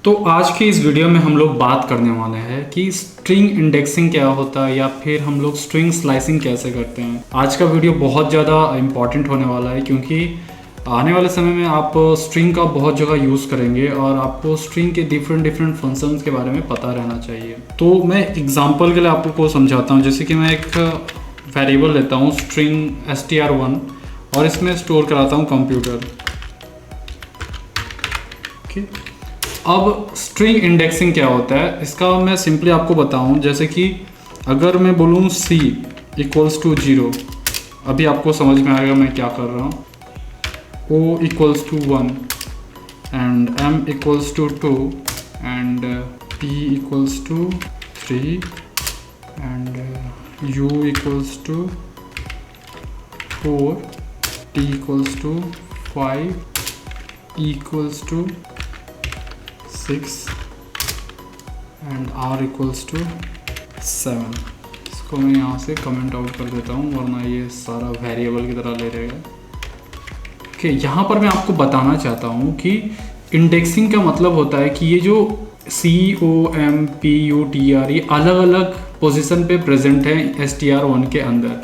तो आज की इस वीडियो में हम लोग बात करने वाले हैं कि स्ट्रिंग इंडेक्सिंग क्या होता है या फिर हम लोग स्ट्रिंग स्लाइसिंग कैसे करते हैं। आज का वीडियो बहुत ज़्यादा इम्पॉर्टेंट होने वाला है क्योंकि आने वाले समय में आप स्ट्रिंग का बहुत जगह यूज़ करेंगे और आपको स्ट्रिंग के डिफरेंट फंक्शंस के बारे में पता रहना चाहिए। तो मैं एग्जांपल के लिए आपको समझाता हूँ। जैसे कि मैं एक वेरिएबल लेता हूँ स्ट्रिंग str1 और इसमें स्टोर कराता हूँ कंप्यूटर। अब स्ट्रिंग इंडेक्सिंग क्या होता है इसका मैं सिंपली आपको बताऊं। जैसे कि अगर मैं बोलूं c इक्वल्स टू 0, अभी आपको समझ में आएगा मैं क्या कर रहा हूं। o equals to 1 and m equals to 2 and p equals to 3 and u equals to 4, t equals to 5, e equals to 6 and r equals to 7। इसको मैं यहाँ से कमेंट आउट कर देता हूँ वरना ये सारा वेरिएबल की तरह ले रहेगा। ओके, यहाँ पर मैं आपको बताना चाहता हूँ कि इंडेक्सिंग का मतलब होता है कि ये जो COMPUTR ये अलग अलग पोजीशन पे प्रेजेंट है str1 के अंदर।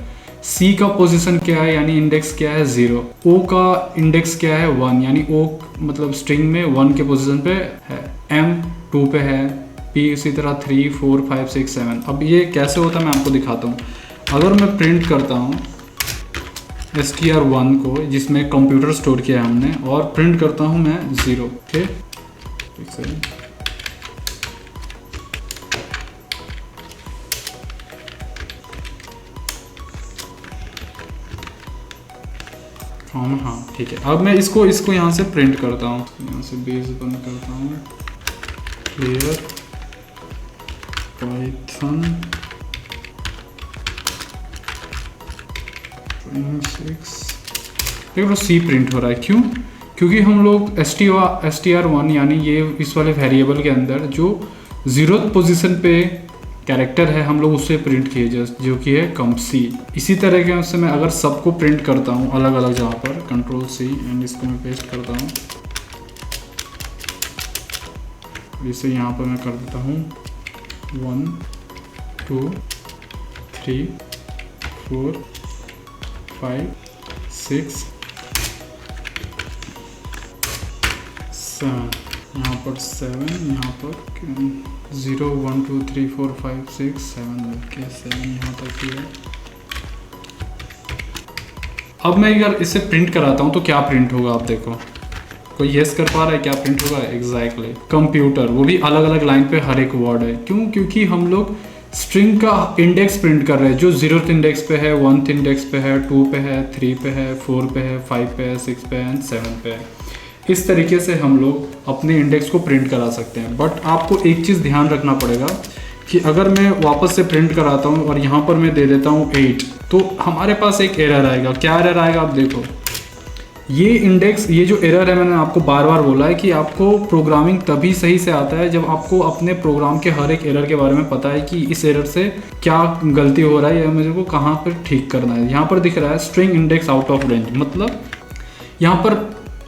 C का पोजीशन क्या है यानी इंडेक्स क्या है 0, O का इंडेक्स क्या है 1 यानी O मतलब स्ट्रिंग में 1 के पोजीशन पे है, M 2 पे है, P इसी तरह 3 4 5 6 7। अब ये कैसे होता है मैं आपको दिखाता हूँ। अगर मैं प्रिंट करता हूँ str1 को जिसमें कंप्यूटर स्टोर किया है हमने और प्रिंट करता हूँ मैं 0। ओके, एक सेकंड। हाँ ठीक है। अब मैं इसको यहाँ से प्रिंट करता हूँ, यहाँ से बेस बंद करता हूँ। Clear Python 26। देखो C प्रिंट हो रहा है, क्यों? क्योंकि हम लोग str1 यानी ये इस वाले वेरिएबल के अंदर जो 0th पोजीशन पे कैरेक्टर है हम लोग उससे प्रिंट किए जो कि है C। इसी तरह के उससे मैं अगर सबको प्रिंट करता हूँ अलग अलग जगह पर, कंट्रोल C एंड इसको मैं पेस्ट करता हूँ। इसे यहाँ पर मैं कर देता हूँ 1 2 3 4 5 6 7, यहाँ पर 7, यहाँ पर 0 1 2 3 4 5 6 7 ओके 7 यहाँ तक ही है। अब मैं अगर इसे प्रिंट कराता हूँ तो क्या प्रिंट होगा आप देखो। कोई येस कर पा रहा है क्या प्रिंट होगा? एग्जैक्टली कंप्यूटर, वो भी अलग अलग लाइन पे हर एक वर्ड है। क्यों? क्योंकि हम लोग स्ट्रिंग का इंडेक्स प्रिंट कर रहे हैं जो 0th इंडेक्स पे है, 1th इंडेक्स पे है, 2 पे है, 3 पे है, 4 पे है, 5 पे है, 6 पे है एंड 7 पे है। इस तरीके से हम लोग अपने इंडेक्स को प्रिंट करा सकते हैं। बट आपको एक चीज़ ध्यान रखना पड़ेगा कि अगर मैं वापस से प्रिंट कराता हूँ और यहाँ पर मैं दे देता हूँ 8 तो हमारे पास एक एरर आएगा। क्या एरर आएगा आप देखो। ये इंडेक्स, ये जो एरर है मैंने आपको बार बार बोला है कि आपको प्रोग्रामिंग तभी सही से आता है जब आपको अपने प्रोग्राम के हर एक एरर के बारे में पता है कि इस एरर से क्या गलती हो रहा है या मुझे को कहाँ पर ठीक करना है। यहाँ पर दिख रहा है string index out of range, मतलब यहाँ पर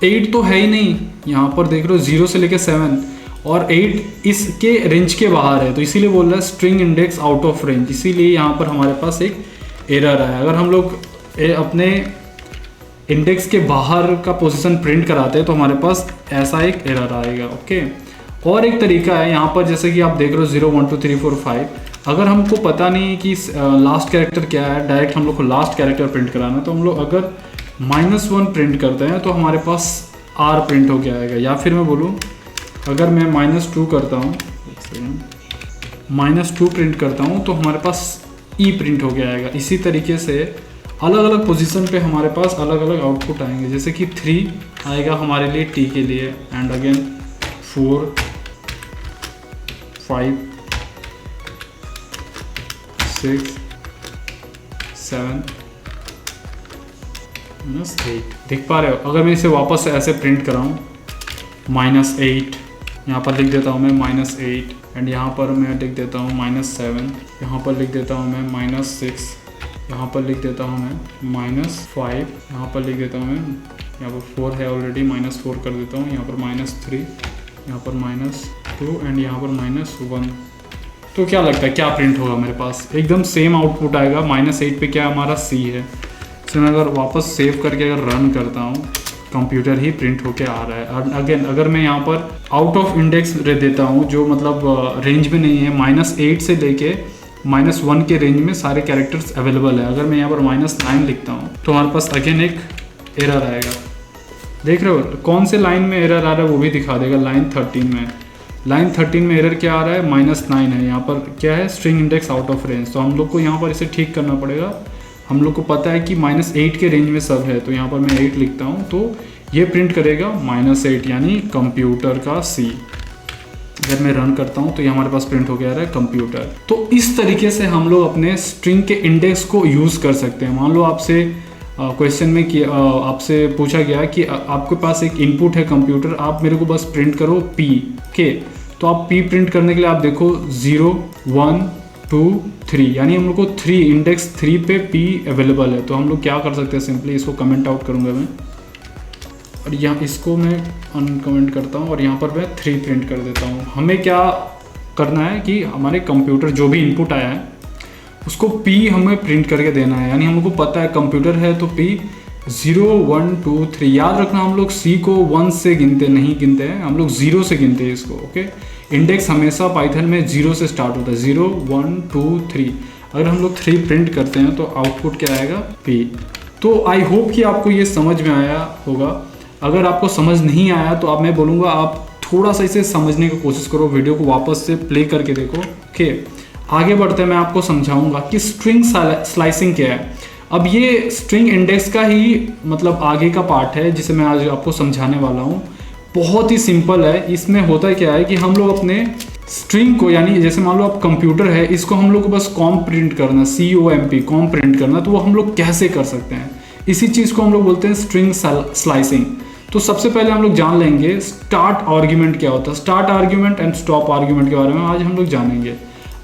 8 तो है ही नहीं। यहाँ पर देख रहे हो 0 से लेकर 7 और 8 इसके रेंज के बाहर है, तो इसीलिए बोल रहा है string index out of range. इसीलिए यहाँ पर हमारे पास एक एरर है। अगर हम लोग अपने इंडेक्स के बाहर का पोजीशन प्रिंट कराते हैं तो हमारे पास ऐसा एक एरर आएगा। ओके, और एक तरीका है यहाँ पर, जैसे कि आप देख रहे हो 0 1 2 3 4 5। अगर हमको पता नहीं कि लास्ट कैरेक्टर क्या है, डायरेक्ट हम लोग को लास्ट कैरेक्टर प्रिंट कराना है, तो हम लोग अगर -1 प्रिंट करते हैं तो हमारे पास R प्रिंट हो गया आएगा। या फिर मैं बोलूँ अगर मैं -2 करता हूँ, -2 प्रिंट करता हूँ तो हमारे पास E प्रिंट हो गया आएगा। इसी तरीके से अलग अलग पोजीशन पे हमारे पास अलग अलग आउटपुट आएंगे। जैसे कि 3 आएगा हमारे लिए T के लिए एंड अगेन 4 5 6 7 -8। देख पा रहे हो? अगर मैं इसे वापस से ऐसे प्रिंट कराऊँ -8, यहाँ पर लिख देता हूँ मैं -8 एंड यहाँ पर मैं लिख देता हूँ -7, यहाँ पर लिख देता हूँ मैं -6, यहाँ पर लिख देता हूँ मैं -5, यहाँ पर लिख देता हूँ मैं, यहाँ पर 4 है ऑलरेडी, -4 कर देता हूँ, यहाँ पर -3 यहाँ पर -2 एंड यहाँ पर -1। तो क्या लगता है क्या प्रिंट होगा मेरे पास? एकदम सेम आउटपुट आएगा। -8 पे क्या हमारा C है। तो मैं अगर वापस सेव करके अगर रन करता हूँ, कंप्यूटर ही प्रिंट होके आ रहा है। और अगेन अगर मैं यहाँ पर आउट ऑफ इंडेक्स देता हूँ, जो मतलब रेंज में नहीं है, -8 से लेके -1 के रेंज में सारे कैरेक्टर्स अवेलेबल है। अगर मैं यहाँ पर -9 लिखता हूँ तो हमारे पास अगेन एक एरर आएगा। देख रहे हो कौन से लाइन में एरर आ रहा है वो भी दिखा देगा। लाइन 13 में, लाइन 13 में एरर क्या आ रहा है? -9 है। यहाँ पर क्या है? String index out of range. तो हम लोग को यहाँ पर इसे ठीक करना पड़ेगा। हम लोग को पता है कि -8 के रेंज में सब है, तो यहाँ पर मैं 8 लिखता हूँ तो ये प्रिंट करेगा -8 यानी कंप्यूटर का C। अगर मैं रन करता हूँ तो ये हमारे पास प्रिंट हो गया है कंप्यूटर। तो इस तरीके से हम लोग अपने स्ट्रिंग के इंडेक्स को यूज़ कर सकते हैं। मान लो आपसे क्वेश्चन में कि आपसे पूछा गया कि आपके पास एक इनपुट है कंप्यूटर, आप मेरे को बस प्रिंट करो P के। तो आप P प्रिंट करने के लिए आप देखो 0 1 2 3 यानी हम लोग को 3 इंडेक्स 3 पे P अवेलेबल है। तो हम लोग क्या कर सकते हैं? सिंपली इसको कमेंट आउट करूँगा मैं, और यहाँ इसको मैं अनकमेंट करता हूँ और यहाँ पर मैं 3 प्रिंट कर देता हूँ। हमें क्या करना है कि हमारे कंप्यूटर जो भी इनपुट आया है उसको P हमें प्रिंट करके देना है। यानी हम लोग को पता है कंप्यूटर है तो P 0 1 2 3। याद रखना हम लोग C को 1 से नहीं गिनते हैं, हम लोग 0 से गिनते हैं इसको। ओके, इंडेक्स हमेशा पाइथन में 0 से स्टार्ट होता है। 0 1 2 3। अगर हम लोग 3 प्रिंट करते हैं तो आउटपुट क्या आएगा? P। तो आई होप कि आपको ये समझ में आया होगा। अगर आपको समझ नहीं आया तो मैं बोलूँगा आप थोड़ा सा इसे समझने की कोशिश करो, वीडियो को वापस से प्ले करके देखो। ओके, आगे बढ़ते हैं, मैं आपको समझाऊंगा कि स्ट्रिंग स्लाइसिंग क्या है। अब ये स्ट्रिंग इंडेक्स का ही मतलब आगे का पार्ट है जिसे मैं आज आपको समझाने वाला हूँ। बहुत ही सिंपल है। इसमें होता क्या है कि हम लोग अपने स्ट्रिंग को, यानी जैसे मान लो आप कंप्यूटर है, इसको हम लोग को बस कॉम प्रिंट करना, COMP कॉम प्रिंट करना। तो वो हम लोग कैसे कर सकते हैं? इसी चीज़ को हम लोग बोलते हैं स्ट्रिंग स्लाइसिंग। तो सबसे पहले हम लोग जान लेंगे स्टार्ट आर्ग्यूमेंट क्या होता है। Start argument and stop argument के बारे में आज हम लोग जानेंगे।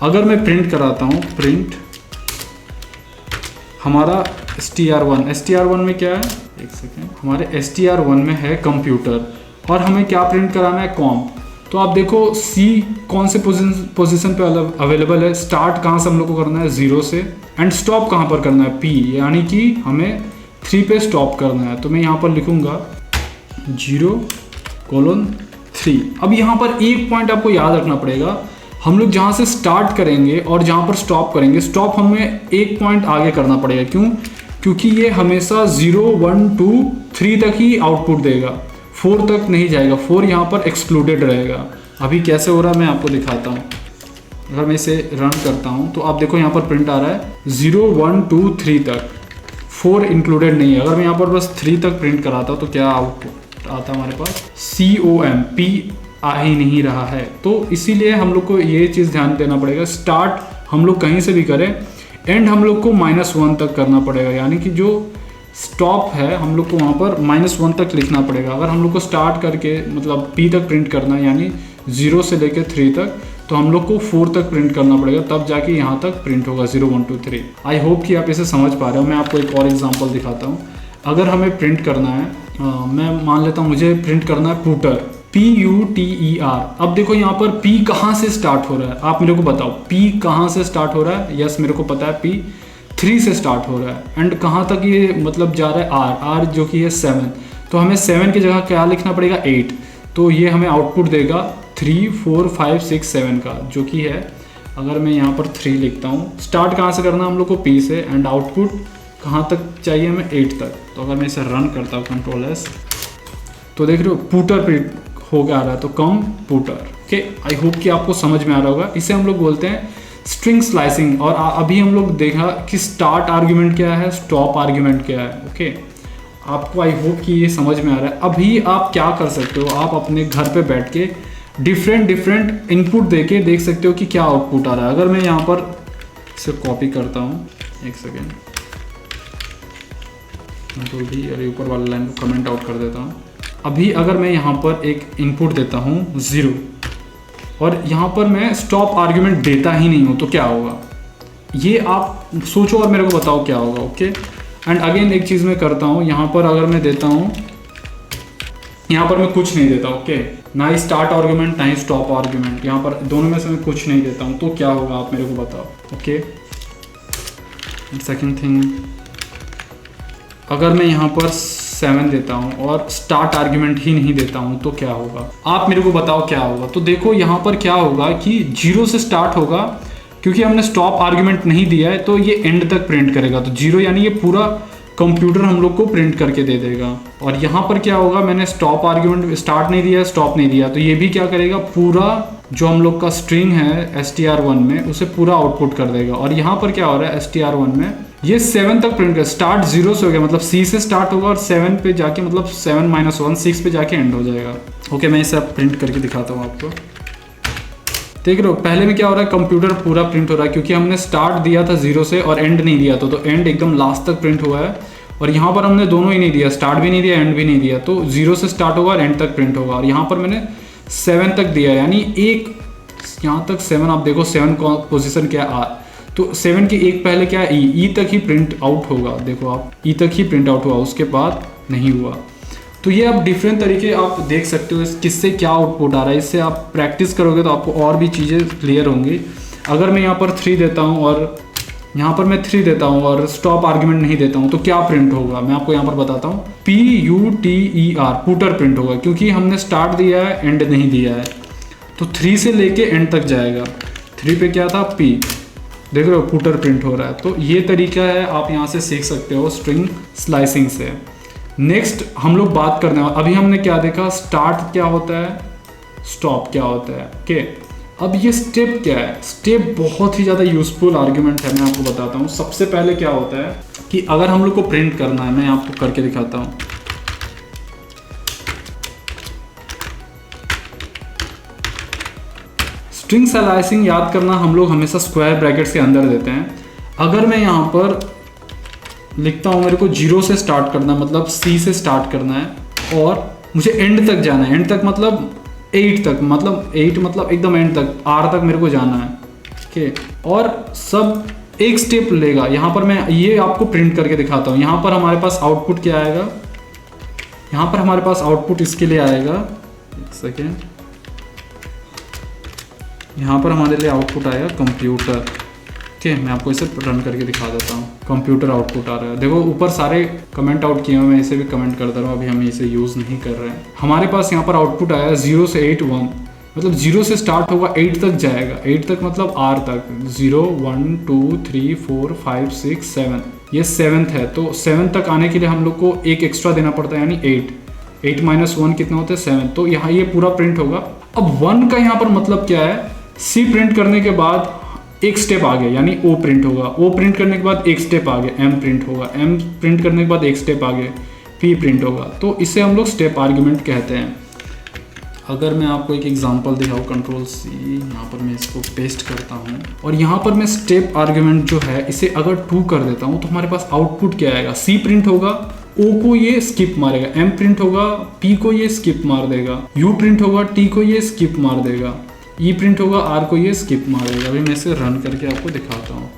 अगर मैं प्रिंट कराता हूँ, प्रिंट हमारा str1 में क्या है? एक सेकेंड, हमारे str1 में है कंप्यूटर और हमें क्या प्रिंट कराना है? कॉम। तो आप देखो C कौन से पोजीशन पे अवेलेबल है। स्टार्ट कहाँ से हम लोग को करना है? 0 से। एंड स्टॉप कहाँ पर करना है? P, यानी कि हमें 3 पे स्टॉप करना है। तो मैं यहाँ पर लिखूंगा 0:3। अब यहाँ पर एक पॉइंट आपको याद रखना पड़ेगा। हम लोग जहाँ से स्टार्ट करेंगे और जहाँ पर स्टॉप करेंगे, स्टॉप हमें एक पॉइंट आगे करना पड़ेगा। क्यों? क्योंकि ये हमेशा 0 1 2 3 तक ही आउटपुट देगा, 4 तक नहीं जाएगा। 4 यहाँ पर एक्सक्लूडेड रहेगा। अभी कैसे हो रहा है मैं आपको दिखाता हूँ। अगर मैं इसे रन करता हूँ तो आप देखो यहाँ पर प्रिंट आ रहा है 0 1 2 3 तक, 4 इंक्लूडेड नहीं है। अगर मैं यहाँ पर बस 3 तक प्रिंट कराता हूँ तो क्या आउटपुट आता है हमारे पास? COMP आ ही नहीं रहा है। तो इसीलिए हम लोग को ये चीज़ ध्यान देना पड़ेगा। स्टार्ट हम लोग कहीं से भी करें, एंड हम लोग को -1 तक करना पड़ेगा। यानी कि जो स्टॉप है हम लोग को वहाँ पर -1 तक लिखना पड़ेगा। अगर हम लोग को स्टार्ट करके मतलब P तक प्रिंट करना है, यानी 0 से लेकर 3 तक, तो हम लोग को 4 तक प्रिंट करना पड़ेगा, तब जाके यहाँ तक प्रिंट होगा 0 1 2 3। आई होप कि आप इसे समझ पा रहे हो। मैं आपको एक और एग्जांपल दिखाता हूँ। अगर हमें प्रिंट करना है, मैं मान लेता हूँ मुझे प्रिंट करना है पुटर, PUTER। अब देखो यहाँ पर P कहाँ से स्टार्ट हो रहा है? आप मेरे को बताओ P कहाँ से स्टार्ट हो रहा है? यस, मेरे को पता है P 3 से स्टार्ट हो रहा है। एंड कहाँ तक ये मतलब जा रहा है? R जो कि है 7। तो हमें 7 की जगह क्या लिखना पड़ेगा? 8। तो ये हमें आउटपुट देगा 3 4 5 6 7 का, जो कि है, अगर मैं यहाँ पर 3 लिखता हूँ, स्टार्ट कहाँ से करना हम लोग को? P से। एंड आउटपुट कहाँ तक चाहिए हमें? 8 तक। तो अगर मैं इसे रन करता हूँ Ctrl+S, तो देख रहे हो पुटर प्रिंट हो गया आ रहा है। तो कंप्यूटर। ओके, आई होप कि आपको समझ में आ रहा होगा। इसे हम लोग बोलते हैं स्ट्रिंग स्लाइसिंग। और अभी हम लोग देखा कि स्टार्ट आर्ग्यूमेंट क्या है, स्टॉप आर्ग्यूमेंट क्या है। ओके, आपको आई होप कि ये समझ में आ रहा है। अभी आप क्या कर सकते हो, आप अपने घर पे बैठ के डिफरेंट इनपुट देके देख सकते हो कि क्या आउटपुट आ रहा है। अगर मैं यहाँ पर इसे कॉपी करता हूँ, एक सेकेंड, कंट्रोल भी, अरे ऊपर वाला लाइन को कमेंट आउट कर देता हूँ। अभी अगर मैं यहाँ पर एक इनपुट देता हूँ 0 और यहाँ पर मैं स्टॉप आर्ग्यूमेंट देता ही नहीं हूँ, तो क्या होगा? ये आप सोचो और मेरे को बताओ क्या होगा। ओके, एंड अगेन एक चीज़ मैं करता हूँ, यहाँ पर अगर मैं देता हूँ यहाँ पर मैं कुछ नहीं देता, ओके, ना ही स्टार्ट आर्गुमेंट ना ही स्टॉप आर्गुमेंट, यहाँ पर दोनों में से मैं कुछ नहीं देता हूँ, तो क्या होगा आप मेरे को बताओ। ओके, सेकंड थिंग, अगर मैं यहाँ पर 7 देता हूँ और स्टार्ट आर्गुमेंट ही नहीं देता हूँ तो क्या होगा, आप मेरे को बताओ क्या होगा। तो देखो यहाँ पर क्या होगा कि 0 से स्टार्ट होगा, क्योंकि हमने स्टॉप आर्गुमेंट नहीं दिया है तो ये एंड तक प्रिंट करेगा, तो 0 यानी ये पूरा कंप्यूटर हम लोग को प्रिंट करके दे देगा। और यहाँ पर क्या होगा, मैंने स्टॉप आर्गुमेंट, स्टार्ट नहीं दिया, स्टॉप नहीं दिया, तो ये भी क्या करेगा, पूरा जो हम लोग का स्ट्रिंग है str1 में उसे पूरा आउटपुट कर देगा। और यहाँ पर क्या हो रहा है, str1 में ये 7 तक प्रिंट कर, स्टार्ट 0 से हो गया, मतलब C से स्टार्ट होगा और 7 पे जाके, मतलब 7 - 1 6 पे जाके एंड हो जाएगा। ओके, मैं इसे अब प्रिंट करके दिखाता हूँ आपको। देख रहे हो पहले में क्या हो रहा है, कंप्यूटर पूरा प्रिंट हो रहा है, क्योंकि हमने स्टार्ट दिया था 0 से और एंड नहीं दिया था, तो एंड एकदम लास्ट तक प्रिंट हुआ है। और यहाँ पर हमने दोनों ही नहीं दिया, स्टार्ट भी नहीं दिया, एंड भी नहीं दिया, तो 0 से स्टार्ट होगा और एंड तक प्रिंट होगा। और यहाँ पर मैंने 7 तक दिया, यानी एक यहाँ तक 7, आप देखो 7 पोजीशन क्या है, तो 7 के एक पहले क्या है, ई तक ही प्रिंट आउट होगा। देखो आप, ई तक ही प्रिंट आउट हुआ, उसके बाद नहीं हुआ। तो ये आप डिफरेंट तरीके आप देख सकते हो किससे क्या आउटपुट आ रहा है। इससे आप प्रैक्टिस करोगे तो आपको और भी चीज़ें क्लियर होंगी। अगर मैं यहाँ पर 3 देता हूँ और यहाँ पर मैं 3 देता हूँ और स्टॉप आर्ग्यूमेंट नहीं देता हूँ तो क्या प्रिंट होगा, मैं आपको यहाँ पर बताता हूँ। PUTER, पुटर प्रिंट होगा, क्योंकि हमने स्टार्ट दिया है, एंड नहीं दिया है, तो 3 से लेके एंड तक जाएगा। 3 पे क्या था, P, देख रहे हो पुटर प्रिंट हो रहा है। तो ये तरीका है, आप यहाँ से सीख सकते हो स्ट्रिंग स्लाइसिंग से। नेक्स्ट हम लोग बात करने वाले, अभी हमने क्या देखा, स्टार्ट क्या होता है, स्टॉप क्या होता है। ओके, अब ये स्टेप क्या है, स्टेप बहुत ही ज़्यादा यूजफुल आर्ग्यूमेंट है, मैं आपको बताता हूँ। सबसे पहले क्या होता है कि अगर हम लोग को प्रिंट करना है, मैं आपको करके दिखाता हूँ। स्ट्रिंग स्लाइसिंग याद करना हम लोग हमेशा स्क्वायर ब्रैकेट्स के अंदर देते हैं। अगर मैं यहाँ पर लिखता हूँ, मेरे को 0 से स्टार्ट करना है, मतलब C से स्टार्ट करना है और मुझे एंड तक जाना है, एंड तक मतलब 8 तक, मतलब 8 मतलब एकदम एंड तक, R तक मेरे को जाना है। ओके, और सब एक स्टेप लेगा। यहाँ पर मैं ये आपको प्रिंट करके दिखाता हूँ। यहाँ पर हमारे पास आउटपुट क्या आएगा, यहाँ पर हमारे पास आउटपुट इसके लिए आएगा, एक सेकेंड, यहाँ पर हमारे लिए आउटपुट आएगा कंप्यूटर। ओके, मैं आपको इसे रन करके दिखा देता हूँ। कंप्यूटर आउटपुट आ रहा है, देखो ऊपर सारे कमेंट आउट किए हुए, मैं इसे भी कमेंट करता रहा हूँ, अभी हम इसे यूज़ नहीं कर रहे हैं। हमारे पास यहाँ पर आउटपुट आया 0 से 8 1, मतलब 0 से स्टार्ट होगा, 8 तक जाएगा, 8 तक मतलब R तक, 0 1 2 3 4 5 6 7, ये 7th है। तो 7 तक आने के लिए हम लोग को एक एक्स्ट्रा देना पड़ता है, यानी 8 - 1 कितना होता है, 7। तो यहाँ ये पूरा प्रिंट होगा। अब 1 का यहाँ पर मतलब क्या है, C प्रिंट करने के बाद एक स्टेप आगे, यानी O प्रिंट होगा, O प्रिंट करने के बाद एक स्टेप आगे M प्रिंट होगा, M प्रिंट करने के बाद एक स्टेप आगे P प्रिंट होगा। तो इसे हम लोग स्टेप आर्ग्यूमेंट कहते हैं। अगर मैं आपको एक एग्जांपल दिखाऊँ, Ctrl+C, यहाँ पर मैं इसको पेस्ट करता हूँ और यहाँ पर मैं स्टेप आर्ग्यूमेंट जो है इसे अगर 2 कर देता हूँ तो हमारे पास आउटपुट क्या आएगा, C प्रिंट होगा, O को ये स्किप मारेगा, M प्रिंट होगा, P को ये स्किप मार देगा, U प्रिंट होगा, T को ये स्किप मार देगा, E प्रिंट होगा, R को ये स्किप मारेगा। अभी मैं इसे रन करके आपको दिखाता हूँ।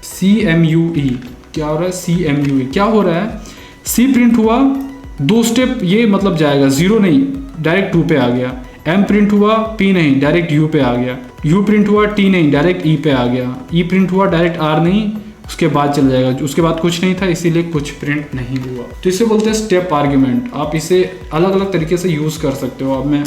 CMUE क्या हो रहा है, CMUE क्या हो रहा है, C प्रिंट हुआ, 2 स्टेप ये मतलब जाएगा, 0 नहीं डायरेक्ट 2 पे आ गया, M प्रिंट हुआ, P नहीं डायरेक्ट U पे आ गया, U प्रिंट हुआ, T नहीं डायरेक्ट E पे आ गया, E प्रिंट हुआ डायरेक्ट R नहीं, उसके बाद चल जाएगा, उसके बाद कुछ नहीं था इसीलिए कुछ प्रिंट नहीं हुआ। तो इसे बोलते हैं स्टेप आर्ग्यूमेंट। आप इसे अलग अलग तरीके से यूज़ कर सकते हो। अब मैं,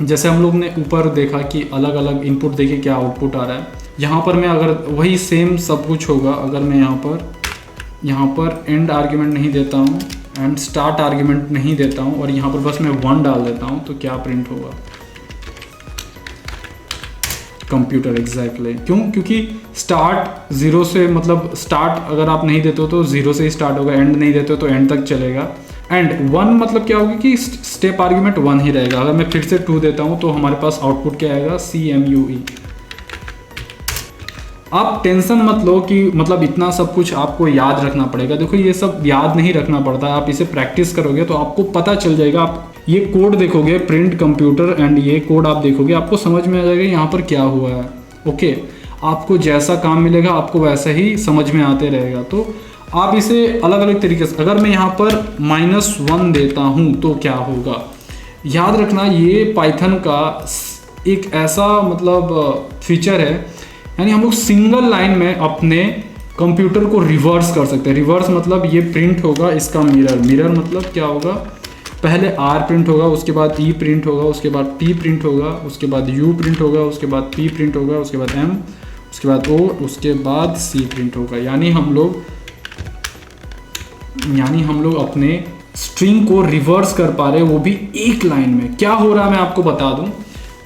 जैसे हम लोग ने ऊपर देखा कि अलग अलग इनपुट देखिए क्या आउटपुट आ रहा है, यहाँ पर मैं अगर वही सेम सब कुछ होगा, अगर मैं यहाँ पर एंड आर्ग्यूमेंट नहीं देता हूँ एंड स्टार्ट आर्ग्यूमेंट नहीं देता हूँ और यहाँ पर बस मैं 1 डाल देता हूँ, तो क्या प्रिंट होगा, कंप्यूटर। एग्जैक्टली क्यों, क्योंकि स्टार्ट 0 से, मतलब स्टार्ट अगर आप नहीं देते हो तो 0 से ही स्टार्ट होगा, एंड नहीं देते हो तो एंड तक चलेगा। एंड 1 मतलब क्या होगा कि स्टेप आर्ग्यूमेंट 1 ही रहेगा। अगर मैं फिर से 2 देता हूँ तो हमारे पास आउटपुट क्या आएगा, CMUE। आप टेंशन मत लो कि मतलब इतना सब कुछ आपको याद रखना पड़ेगा। देखो ये सब याद नहीं रखना पड़ता, आप इसे प्रैक्टिस करोगे तो आपको पता चल जाएगा। आप ये कोड देखोगे, प्रिंट कंप्यूटर, एंड ये कोड आप देखोगे, आपको समझ में आ जाएगा यहाँ पर क्या हुआ है। ओके, आपको जैसा काम मिलेगा आपको वैसा ही समझ में आते रहेगा। तो आप इसे अलग अलग तरीके से, अगर मैं यहाँ पर -1 देता हूँ तो क्या होगा, याद रखना ये पाइथन का एक ऐसा मतलब फीचर है, यानी हम लोग सिंगल लाइन में अपने कंप्यूटर को रिवर्स कर सकते हैं। रिवर्स मतलब ये प्रिंट होगा इसका मिरर, मिरर मतलब क्या होगा, पहले R प्रिंट होगा, उसके बाद E प्रिंट होगा, उसके बाद T प्रिंट होगा, उसके बाद U प्रिंट होगा, उसके बाद P प्रिंट होगा, उसके बाद M, उसके बाद O, उसके बाद C प्रिंट होगा। यानी हम लोग अपने स्ट्रिंग को रिवर्स कर पा रहे हैं, वो भी एक लाइन में। क्या हो रहा है मैं आपको बता दूं,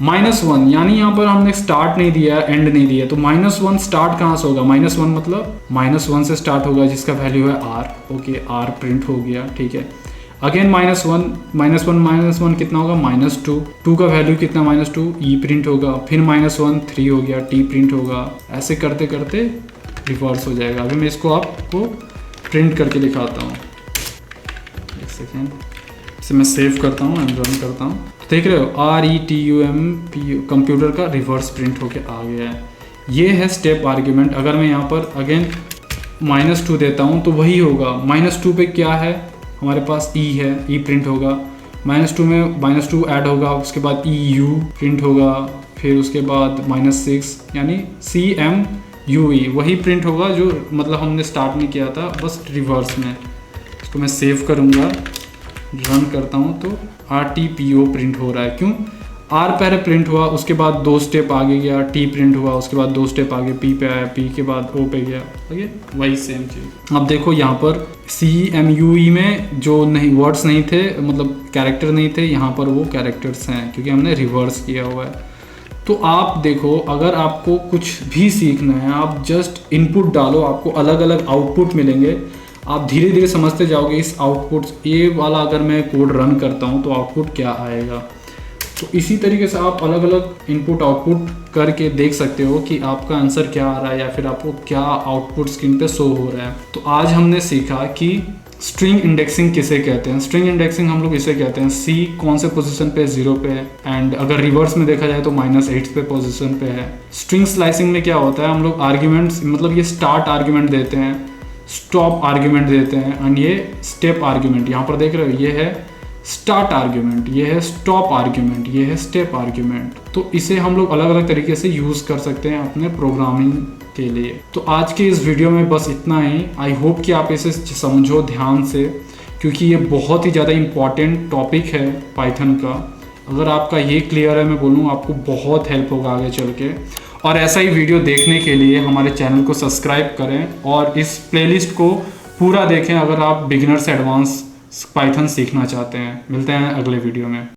-1 यानी यहाँ पर हमने स्टार्ट नहीं दिया, एंड नहीं दिया, तो -1 स्टार्ट कहाँ से होगा, -1 मतलब -1 से स्टार्ट होगा जिसका वैल्यू है R। ओके, R प्रिंट हो गया, ठीक है। अगेन -1 कितना होगा, -2, 2 का वैल्यू कितना, -2, E प्रिंट होगा, फिर -1, 3 हो गया, T प्रिंट होगा, ऐसे करते करते रिवर्स हो जाएगा। अभी मैं इसको आपको प्रिंट करके दिखाता हूँ, एक सेकेंड, इसे मैं सेव करता हूँ एंड रन करता हूँ। देख रहे हो RETUMP कंप्यूटर का रिवर्स प्रिंट होके आ गया है। ये है स्टेप आर्ग्यूमेंट। अगर मैं यहाँ पर अगेन -2 देता हूँ तो वही होगा। -2 पे क्या है हमारे पास, E है, E प्रिंट होगा, -2 में -2 ऐड होगा, उसके बाद EU प्रिंट होगा, फिर उसके बाद -6 यानी CMUE वही प्रिंट होगा जो मतलब हमने स्टार्ट में किया था, बस रिवर्स में। इसको मैं सेव करूँगा, रन करता हूँ तो RTPO प्रिंट हो रहा है। क्यों, R पहले प्रिंट हुआ, उसके बाद 2 स्टेप आगे गया, T प्रिंट हुआ, उसके बाद 2 स्टेप आगे P पे आया, P के बाद O पे गया, ओके, वही सेम चीज़। अब देखो यहाँ पर CMUE में जो नहीं वर्ड्स नहीं थे, मतलब कैरेक्टर नहीं थे, यहाँ पर वो कैरेक्टर्स हैं क्योंकि हमने रिवर्स किया हुआ है। तो आप देखो, अगर आपको कुछ भी सीखना है, आप जस्ट इनपुट डालो, आपको अलग अलग आउटपुट मिलेंगे। आप धीरे धीरे समझते जाओगे इस आउटपुट, ये वाला अगर मैं कोड रन करता हूँ तो आउटपुट क्या आएगा। तो इसी तरीके से आप अलग अलग इनपुट आउटपुट करके देख सकते हो कि आपका आंसर क्या आ रहा है या फिर आपको क्या आउटपुट स्क्रीन पे शो हो रहा है। तो आज हमने सीखा कि स्ट्रिंग इंडेक्सिंग किसे कहते हैं। स्ट्रिंग इंडेक्सिंग हम लोग इसे कहते हैं, C कौन से पोजीशन पे, 0 पे है, एंड अगर रिवर्स में देखा जाए तो -8 पे पोजीशन पे है। स्ट्रिंग स्लाइसिंग में क्या होता है, हम लोग आर्ग्यूमेंट्स, मतलब ये स्टार्ट आर्ग्यूमेंट देते हैं, स्टॉप आर्ग्यूमेंट देते हैं, एंड ये स्टेप आर्ग्यूमेंट। यहाँ पर देख रहे हो, ये है स्टार्ट आर्ग्यूमेंट, ये है स्टॉप आर्ग्यूमेंट, ये है स्टेप आर्ग्यूमेंट। तो इसे हम लोग अलग अलग तरीके से यूज़ कर सकते हैं अपने प्रोग्रामिंग के लिए। तो आज के इस वीडियो में बस इतना ही। आई होप कि आप इसे समझो ध्यान से, क्योंकि ये बहुत ही ज़्यादा इम्पॉर्टेंट टॉपिक है पाइथन का। अगर आपका ये क्लियर है, मैं बोलूँ आपको बहुत हेल्प होगा आगे चल के। और ऐसा ही वीडियो देखने के लिए हमारे चैनल को सब्सक्राइब करें और इस प्लेलिस्ट को पूरा देखें अगर आप बिगिनर से एडवांस पाइथन सीखना चाहते हैं। मिलते हैं अगले वीडियो में।